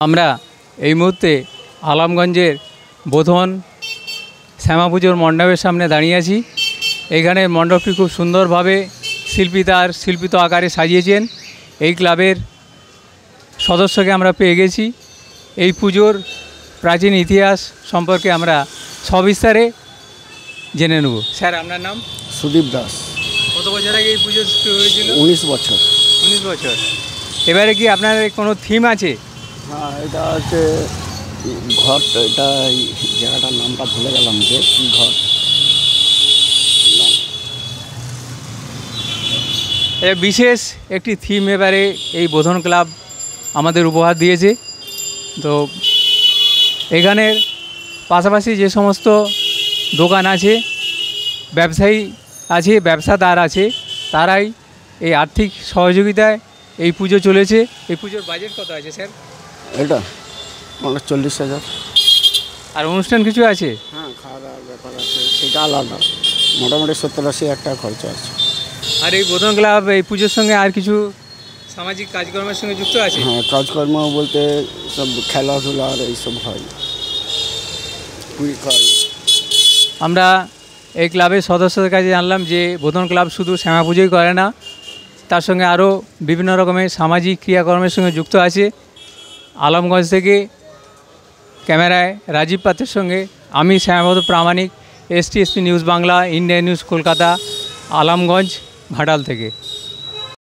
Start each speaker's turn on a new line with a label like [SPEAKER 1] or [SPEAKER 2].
[SPEAKER 1] আমরা এই মুহূর্তে আলমগঞ্জের বোধন শ্যামা পুজোর মণ্ডপের সামনে দাঁড়িয়ে আছি। এইখানে মণ্ডপটি খুব সুন্দরভাবে শিল্পিত আকারে সাজিয়েছেন। এই ক্লাবের সদস্যকে আমরা পেয়ে গেছি। এই পুজোর প্রাচীন ইতিহাস সম্পর্কে আমরা সবিস্তারে জেনে নেব। স্যার, আপনার নাম?
[SPEAKER 2] সুদীপ দাস।
[SPEAKER 1] কত বছর আগে এই পুজো শুরু হয়েছিল?
[SPEAKER 2] 19 বছর।
[SPEAKER 1] 19 বছর। এবারে কি আপনার কোনো থিম আছে?
[SPEAKER 2] হ্যাঁ, এটা হচ্ছে ঘট। এটা এই জায়গাটার নামটা ভুলে গেলাম যে কী ঘট।
[SPEAKER 1] বিশেষ একটি থিম এবারে এই বোধন ক্লাব আমাদের উপহার দিয়েছে। তো এখানের পাশাপাশি যে সমস্ত দোকান আছে, ব্যবসায়ী আছে, ব্যবসাদার আছে, তারাই এই আর্থিক সহযোগিতায় এই পুজো চলেছে। এই পুজোর বাজেট কত আছে স্যার?
[SPEAKER 2] এটা 40,000।
[SPEAKER 1] আর অনুষ্ঠান কিছু আছে?
[SPEAKER 2] হ্যাঁ, খাওয়া দাওয়ার ব্যাপার আছে, সেটা আলাদা। মোটামুটি 70-80 টাকা খরচা আছে।
[SPEAKER 1] আর এই বোধন ক্লাব এই পুজোর সঙ্গে আর কিছু সামাজিক কাজকর্মের সঙ্গে যুক্ত আছে?
[SPEAKER 2] হ্যাঁ, কাজকর্ম বলতে সব খেলাধুলা আর এইসব হয়, পুরী খাই।
[SPEAKER 1] আমরা এই ক্লাবের সদস্যদের কাছে জানলাম যে বোধন ক্লাব শুধু শ্যামা পুজোই করে না, তার সঙ্গে আরও বিভিন্ন রকমের সামাজিক ক্রিয়াকর্মের সঙ্গে যুক্ত আছে। আলমগঞ্জ থেকে ক্যামেরায় রাজীব পাত্রের সঙ্গে আমি শ্যামাপদ প্রামাণিক, STSP news Bangla, India news Kolkata, Alamganj, Ghatal থেকে।